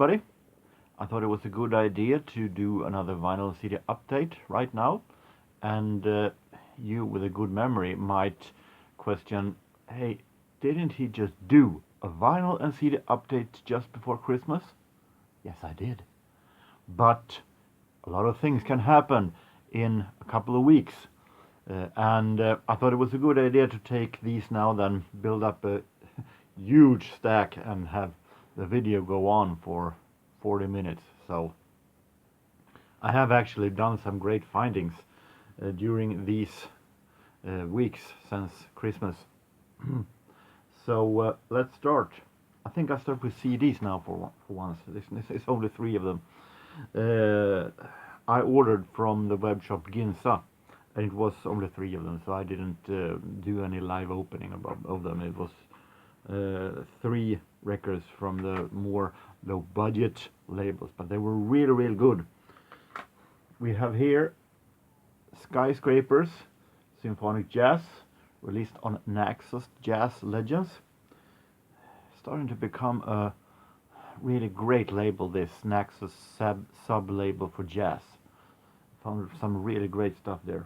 everybody. I thought it was a good idea to do another vinyl CD update right now. And you with a good memory might question, hey, didn't he just do a vinyl and CD update just before Christmas? Yes, I did. But a lot of things can happen in a couple of weeks. And I thought it was a good idea to take these now, then build up a huge stack and have the video go on for 40 minutes. So I have actually done some great findings during these weeks since Christmas. So let's start. I think I'll start with CDs now for once. This is only 3 of them. I ordered from the web shop Ginza, and it was only 3 of them, so I didn't do any live opening of them. It was 3 records from the more low budget labels, but they were really good. We have here Skyscrapers Symphonic Jazz, released on Naxos Jazz Legends. Starting to become a really great label, this Naxos sub label for jazz. Found some really great stuff there.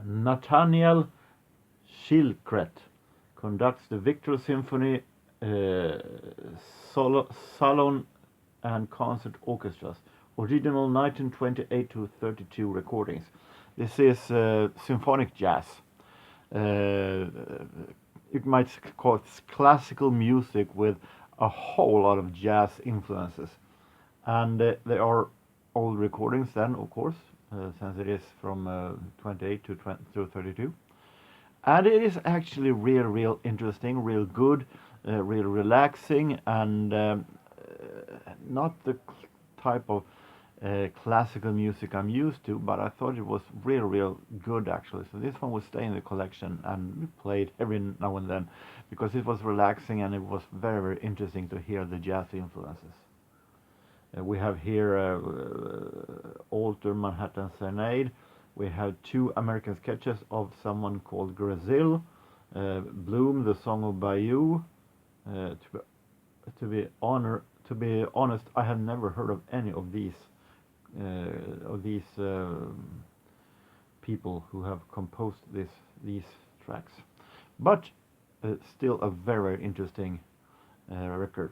Nathaniel Schildkret conducts the Victor Symphony Salon and Concert Orchestras. Original 1928 to 32 recordings. This is symphonic jazz. You might call it classical music with a whole lot of jazz influences. And they are old recordings then, of course, since it is from 28 to 32. And it is actually real interesting, real good, real relaxing, and not the type of classical music I'm used to, but I thought it was real good actually. So this one will stay in the collection and we played every now and then because it was relaxing and it was very interesting to hear the jazz influences. We have here Alter Manhattan Serenade. We have 2 American sketches of someone called Grazil, Bloom, the Song of Bayou. To be honest, I have never heard of any of these people who have composed these tracks, but still a very interesting record.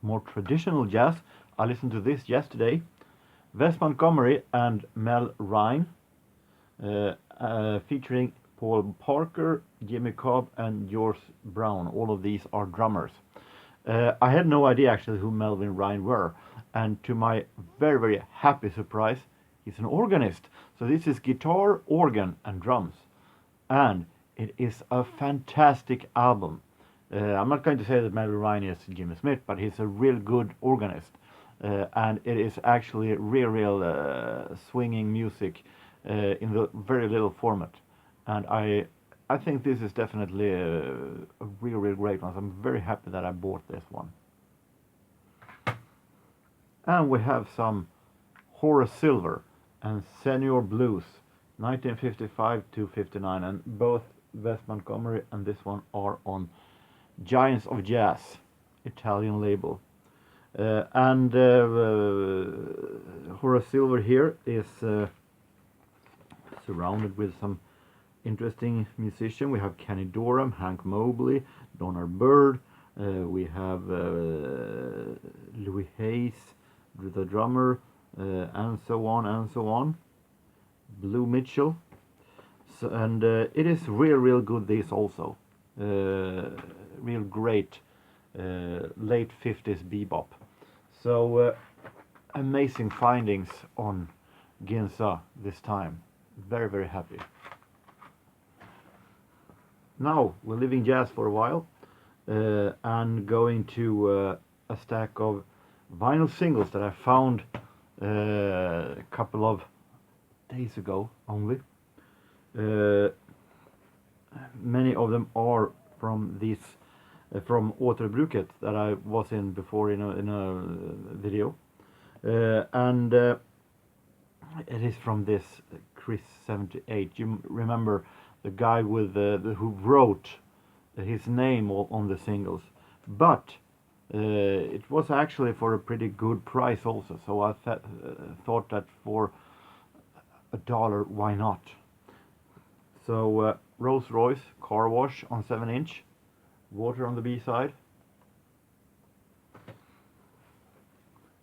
More traditional jazz. I listened to this yesterday. Wes Montgomery and Mel Ryan, featuring Paul Parker, Jimmy Cobb, and George Brown. All of these are drummers. I had no idea actually who Melvin Ryan were, and to my very happy surprise, he's an organist. So this is guitar, organ, and drums, and it is a fantastic album. I'm not going to say that Melvin Ryan is Jimmy Smith, but he's a real good organist, and it is actually real swinging music in the very little format, and I think this is definitely a real great one. So I'm very happy that I bought this one. And we have some Horace Silver and Senior Blues, 1955 to 59, and both Wes Montgomery and this one are on Giants of Jazz, Italian label. Horace Silver here is surrounded with some interesting musicians. We have Kenny Dorham, Hank Mobley, Donald Byrd. We have Louis Hayes, the drummer, and so on. Blue Mitchell. So, and it is real good. This also real great late 50s bebop. So amazing findings on Ginza this time. Very happy. Now we're leaving jazz for a while and going to a stack of vinyl singles that I found a couple of days ago only. Many of them are from these from Återbruket that I was in before in a video, and it is from this Chris 78. You remember the guy with who wrote his name on the singles, but it was actually for a pretty good price also. So I thought that for $1, why not? So Rolls Royce car wash on 7-inch, water on the B side.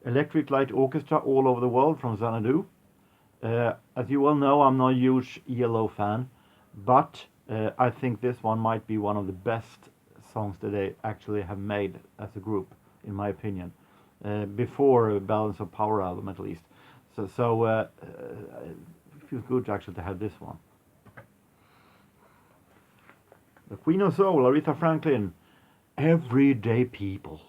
Electric Light Orchestra all over the world from Xanadu. As you well know, I'm not a huge ELO fan, but I think this one might be one of the best songs that they actually have made as a group, in my opinion. Before Balance of Power album, at least. So it feels good actually to have this one. The Queen of Soul, Aretha Franklin, Everyday People,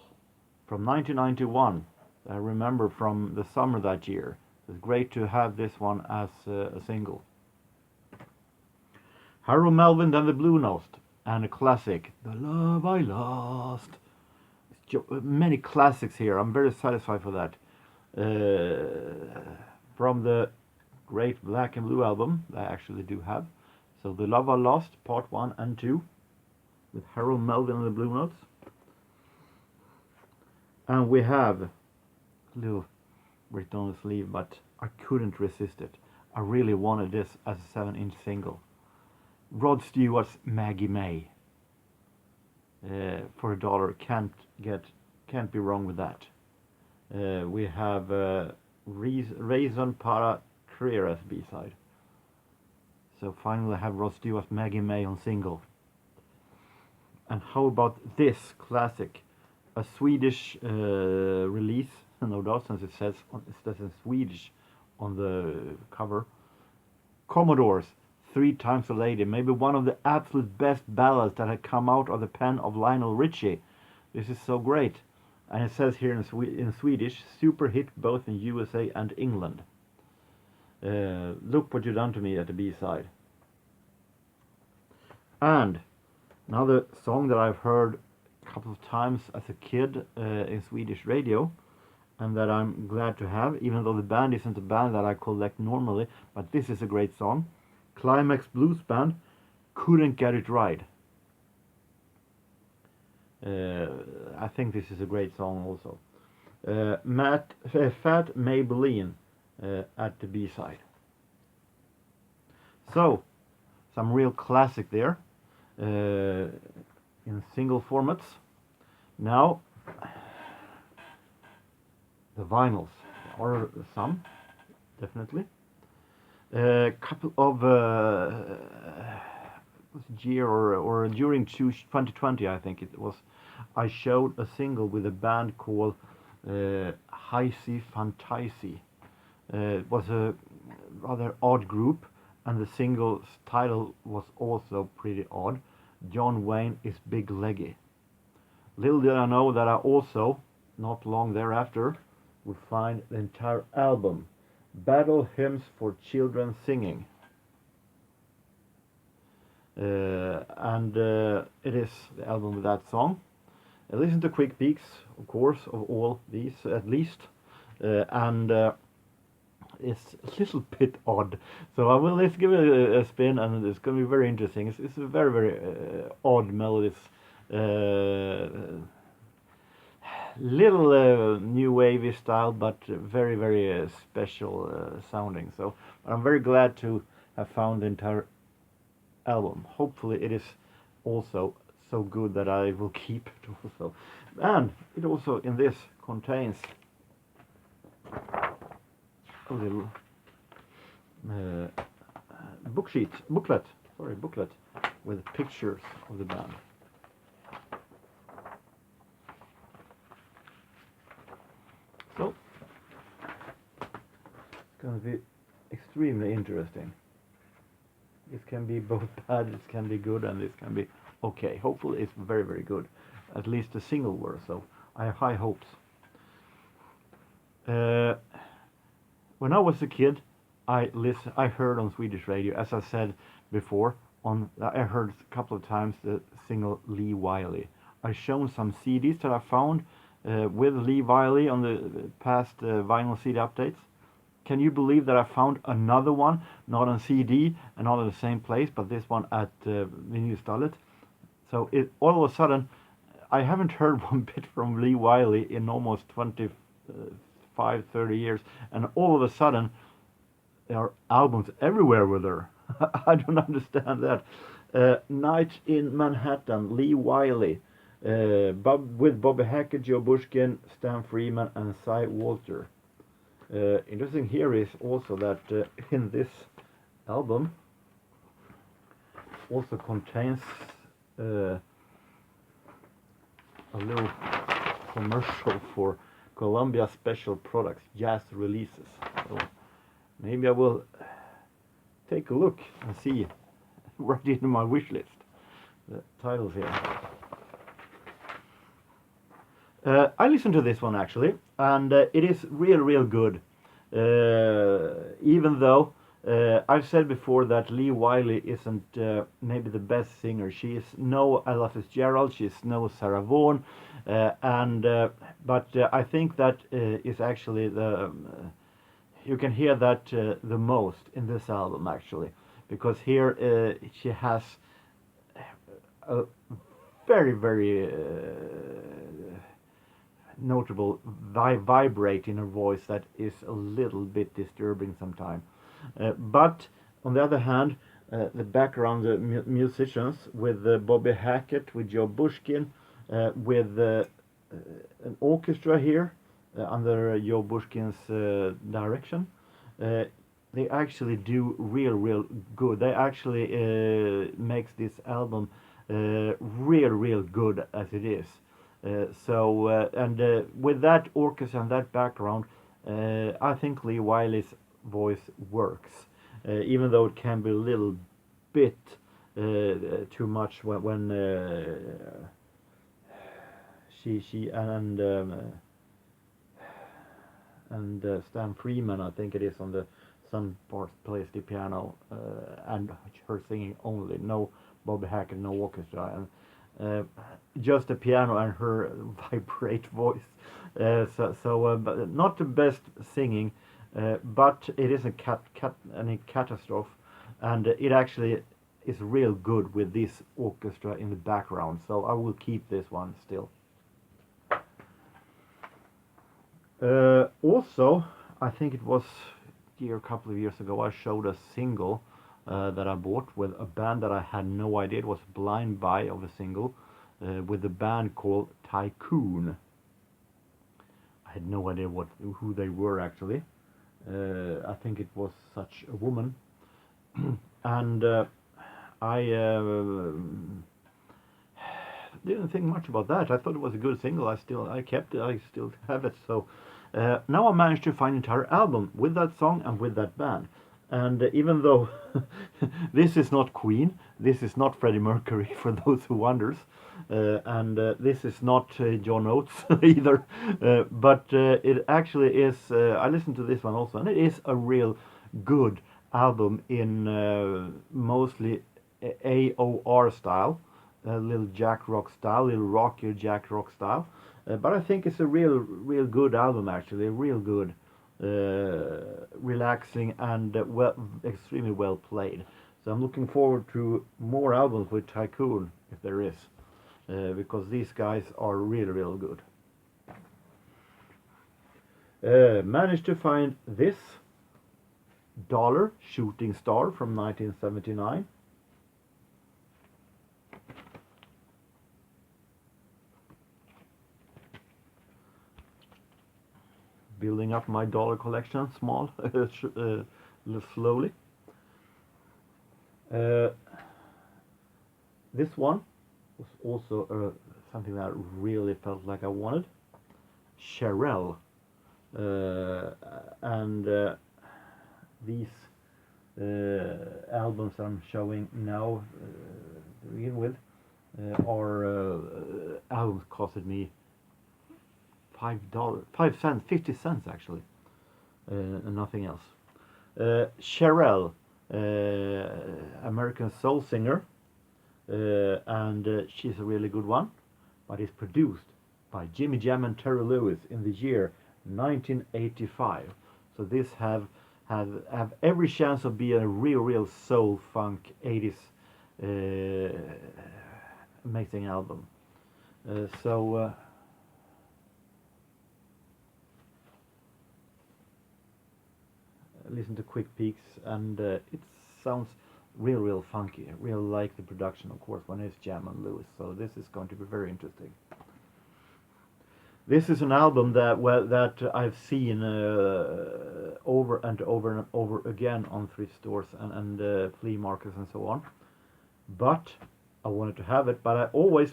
from 1991. I remember from the summer that year. It's great to have this one as a single. Harold Melvin and the Blue Note, and a classic, The Love I Lost. Many classics here. I'm very satisfied for that. From the great Black and Blue album, I actually do have. So The Love I Lost, part 1 and 2, with Harold Melvin and the Blue Notes. And we have a little written on the sleeve, but I couldn't resist it. I really wanted this as a 7-inch single. Rod Stewart's Maggie May. For $1, can't be wrong with that. We have Raison para Creer as B-side. So finally I have Rod Stewart's Maggie May on single. And how about this classic? A Swedish release, no doubt, since it says in Swedish on the cover. Commodores, 3 Times a Lady, maybe one of the absolute best ballads that had come out of the pen of Lionel Richie. This is so great. And it says here in Swedish, super hit both in USA and England. Look What You Done to Me at the B-side. And another song that I've heard a couple of times as a kid in Swedish radio, and that I'm glad to have, even though the band isn't a band that I collect normally, but this is a great song. Climax Blues Band, Couldn't Get It Right. I think this is a great song also. Fat Maybelline at the B-side. So, some real classic there in single formats. Now, the vinyls, or some, definitely. A couple of year or during 2020, I think it was, I showed a single with a band called Heisi Fantaisi. It was a rather odd group, and the single's title was also pretty odd. John Wayne is Big Leggy. Little did I know that I also, not long thereafter, would find the entire album, Battle Hymns for Children Singing. And it is the album with that song. Listen to quick peeks, of course, of all these at least. And it's a little bit odd. So I will let's give it a spin, and it's going to be very interesting. It's a very, very odd melodies. Little new wavy style, but very, very special sounding. So I'm very glad to have found the entire album. Hopefully it is also so good that I will keep it also. And it also in this contains a little booklet with pictures of the band. So it's going to be extremely interesting. This can be both bad, this can be good, and this can be okay. Hopefully it's very, very good. At least the single were, so I have high hopes. When I was a kid, I heard on Swedish radio, as I said before, I heard a couple of times the single Lee Wiley. I shown some CDs that I found with Lee Wiley on the past vinyl CD updates. Can you believe that I found another one, not on CD and not in the same place, but this one at Vinylstallet? So all of a sudden, I haven't heard one bit from Lee Wiley in almost 25, 30 years, and all of a sudden there are albums everywhere with her. I don't understand that. Night in Manhattan, Lee Wiley, with Bobby Hackett, Joe Bushkin, Stan Freeman, and Cy Walter. Interesting here is also that in this album also contains a little commercial for Columbia Special Products jazz releases. So maybe I will take a look and see right into my wish list the titles here. I listened to this one actually, and it is real good. Even though I've said before that Lee Wiley isn't maybe the best singer. She is no Ella Fitzgerald, she's no Sarah Vaughan, but I think that is actually the you can hear that the most in this album actually, because here she has a very notable vibrate in her voice that is a little bit disturbing sometimes. But on the other hand, the background musicians with Bobby Hackett, with Joe Bushkin, with an orchestra here under Joe Bushkin's direction, they actually do real good. They actually makes this album real good as it is. With that orchestra and that background, I think Lee Wiley's voice works, even though it can be a little bit too much when she and Stan Freeman, I think it is, on the some parts plays the piano and her singing only, no Bobby Hackett, no orchestra, and just the piano and her vibrate voice. But not the best singing, but it isn't any catastrophe, and it actually is real good with this orchestra in the background. So I will keep this one still. Also, I think it was a couple of years ago, I showed a single that I bought with a band that I had no idea. It was a blind buy of a single with a band called Tycoon. I had no idea who they were actually. I think it was such a woman, and I didn't think much about that. I thought it was a good single. I kept it. I still have it. So now I managed to find an entire album with that song and with that band. And even though this is not Queen, this is not Freddie Mercury, for those who wonders, and this is not John Oates either, but it actually is. I listened to this one also, and it is a real good album in mostly AOR style, a little jack rock style, little rockier jack rock style. But I think it's a real good album actually, real good, relaxing and extremely well played. So I'm looking forward to more albums with Tycoon if there is, because these guys are real good. Managed to find this Dollar Shooting Star from 1979. Building up my dollar collection, slowly. This one was also something that I really felt like I wanted. Cherelle, and these albums I'm showing now to begin with are albums costed me $5, 5 cents, 50 cents actually, and nothing else. Cherelle, American soul singer, and she's a really good one, but it's produced by Jimmy Jam and Terry Lewis in the year 1985. So this have every chance of being a real soul funk 80s amazing album. So listen to Quick Peaks, and it sounds real funky. I really like the production, of course, when it's Jam and Lewis. So this is going to be very interesting. This is an album that I've seen over and over and over again on thrift stores and flea markets and so on. But I wanted to have it, but I always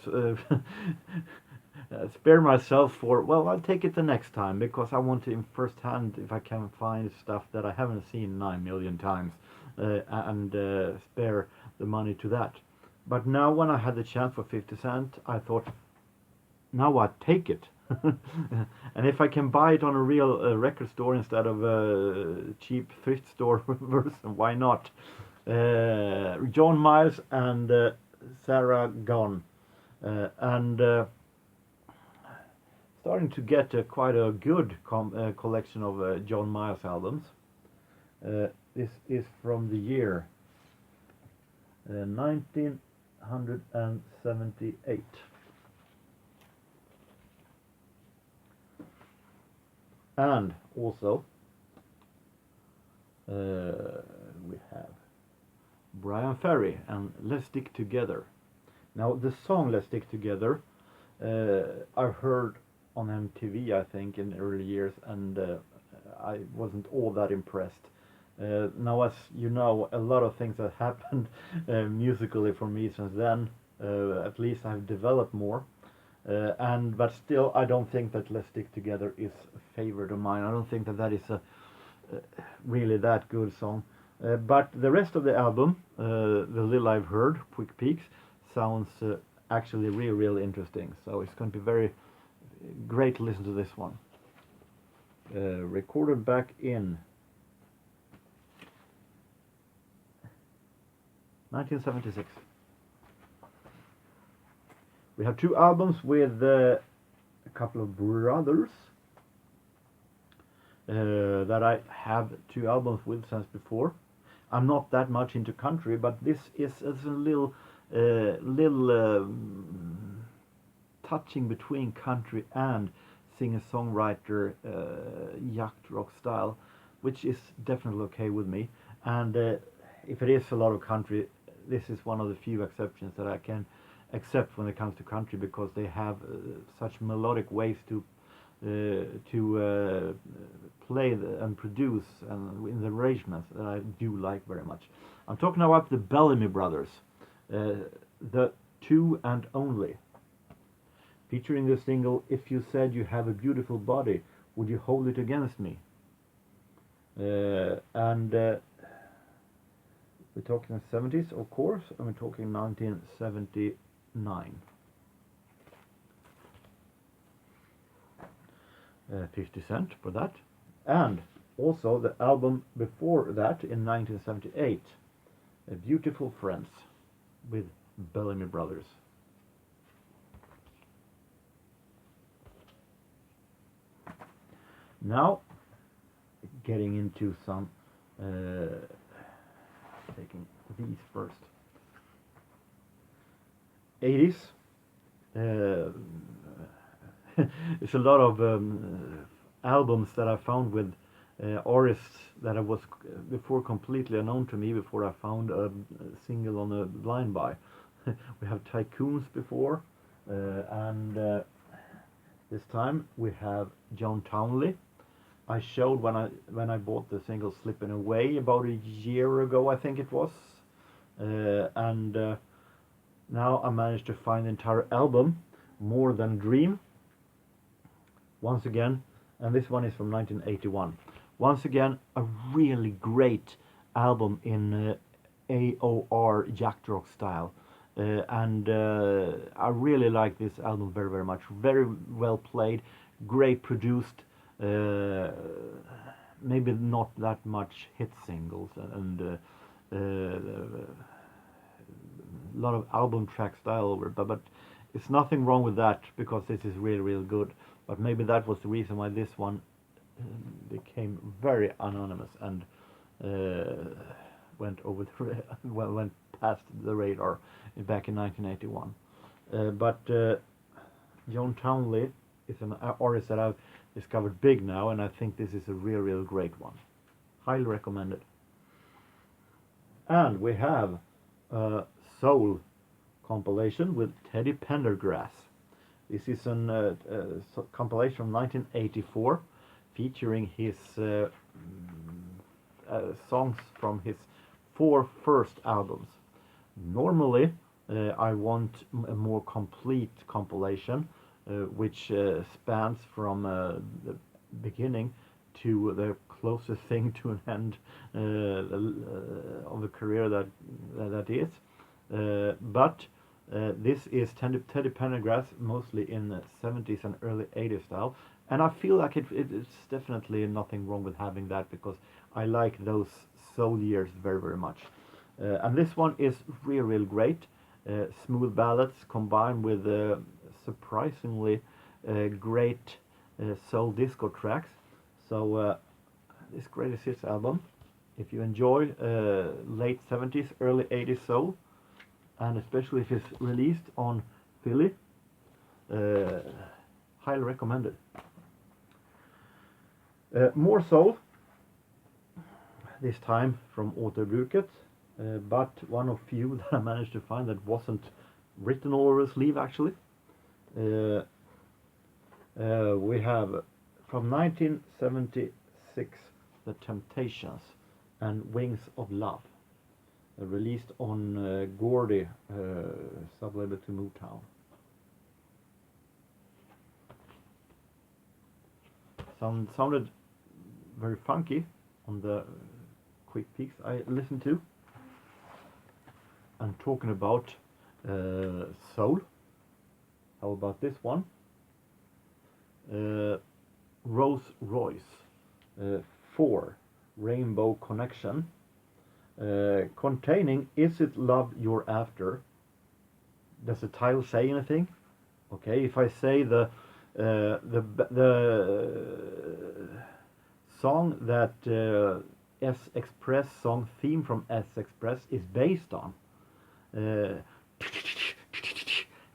spare myself for, well, I'll take it the next time, because I want to in first hand, if I can find stuff that I haven't seen 9 million times, and spare the money to that. But now when I had the chance for 50 cents, I thought, now I take it. And if I can buy it on a real record store instead of a cheap thrift store version, why not? John Miles and Sarah Gone, and starting to get quite a good collection of John Miles albums. This is from the year 1978. And also we have Brian Ferry and Let's Stick Together. Now the song Let's Stick Together I've heard on MTV, I think, in the early years, and I wasn't all that impressed. Now, as you know, a lot of things have happened musically for me since then. At least I've developed more. But still, I don't think that Let's Stick Together is a favorite of mine. I don't think that that is a really that good song. But the rest of the album, the little I've heard, Quick Peaks, sounds actually really interesting. So it's going to be very great to listen to this one. Recorded back in 1976. We have two albums with a couple of brothers that I have two albums with since before. I'm not that much into country, but this is a little touching between country and singer-songwriter yacht rock style, which is definitely okay with me. And if it is a lot of country, this is one of the few exceptions that I can accept when it comes to country, because they have such melodic ways to play and produce and in the arrangements that I do like very much. I'm talking about the Bellamy Brothers, the Two and Only, featuring the single If You Said You Have a Beautiful Body, Would You Hold It Against Me? And we're talking the 70s, of course, and we're talking 1979. 50 cents for that. And also the album before that in 1978, Beautiful Friends with Bellamy Brothers. Now, getting into some, taking these first. 80s. It's a lot of albums that I found with artists that I was before completely unknown to me, before I found a single on a blind buy. We have Tycoons before, and this time we have John Townley. I showed when I bought the single Slipping Away about a year ago, I think it was, and now I managed to find the entire album, More Than Dream, once again, and this one is from 1981. Once again, a really great album in AOR yacht rock style, and I really like this album very much. Very well played, great produced. Maybe not that much hit singles and a lot of album track style over it, but it's nothing wrong with that, because this is really good. But maybe that was the reason why this one became very anonymous and went past the radar back in 1981. But John Townley is an artist that I've discovered big now, and I think this is a real great one. Highly recommended. And we have a soul compilation with Teddy Pendergrass. This is a compilation from 1984 featuring his songs from his 4 first albums. Normally, I want a more complete compilation, which spans from the beginning to the closest thing to an end of a career that is. But this is Teddy Pendergrass, mostly in the 70s and early 80s style, and I feel like it's definitely nothing wrong with having that, because I like those soul years very much. And this one is real great. Smooth ballads combined with surprisingly great soul disco tracks. So this Greatest Hits album, if you enjoy late 70s, early 80s soul, and especially if it's released on Philly, highly recommended. More soul, this time from Återbruket, but one of few that I managed to find that wasn't written all over the sleeve actually. We have from 1976 The Temptations and Wings of Love, released on Gordy, sublabel to Motown. Sounded very funky on the quick peeks I listened to. And talking about soul, how about this one? Rolls Royce 4 Rainbow Connection, containing Is It Love You're After? Does the title say anything? Okay, if I say the song that S Express song theme from S Express is based on,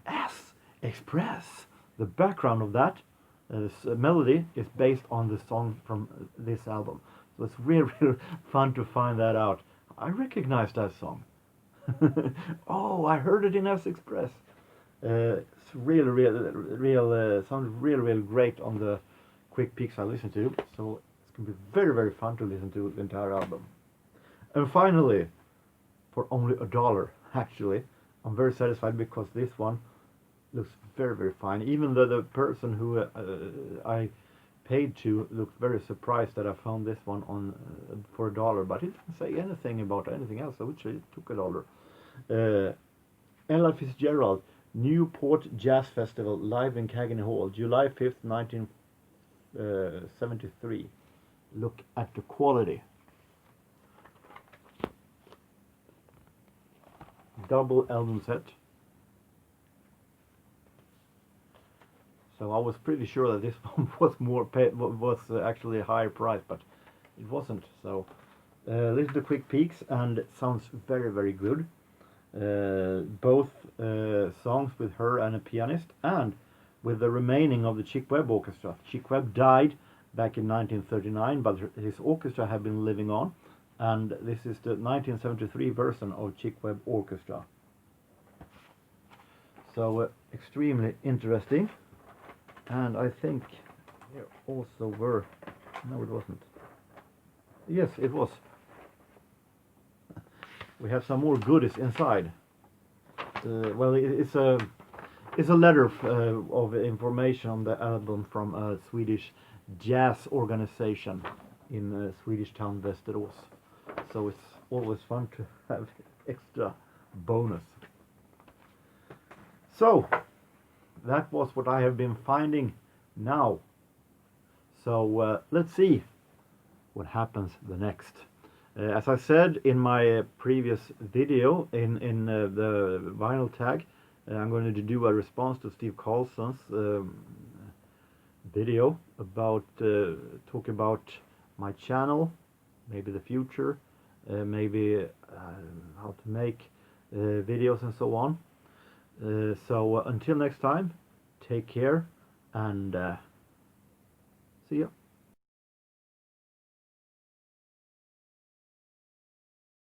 S Express, the background of that melody is based on the song from this album. So it's real fun to find that out. I recognize that song. Oh, I heard it in S Express. It's sounded real great on the quick peeks I listened to. So it's gonna be very fun to listen to the entire album. And finally, for only $1, actually, I'm very satisfied because this one looks very fine. Even though the person who I paid to looked very surprised that I found this one on for $1, but he didn't say anything about anything else, which I took $1. Ella Fitzgerald, Newport Jazz Festival, live in Cagney Hall, July 5th, 1973. Look at the quality. Double album set. So I was pretty sure that this one was actually a higher price, but it wasn't. So listen to quick peeks, and it sounds very good. Both songs with her and a pianist, and with the remaining of the Chick Webb Orchestra. Chick Webb died back in 1939, but his orchestra have been living on, and this is the 1973 version of Chick Webb Orchestra. So extremely interesting. And I think there also were, no it wasn't, yes it was, we have some more goodies inside. Well, it's a letter of information on the album from a Swedish jazz organization in Swedish town Västerås. So it's always fun to have extra bonus. So that was what I have been finding now. So let's see what happens the next. As I said in my previous video in the vinyl tag, I'm going to do a response to Steve Carlson's video about talk about my channel, maybe the future, maybe how to make videos and so on. So until next time, take care, and see ya.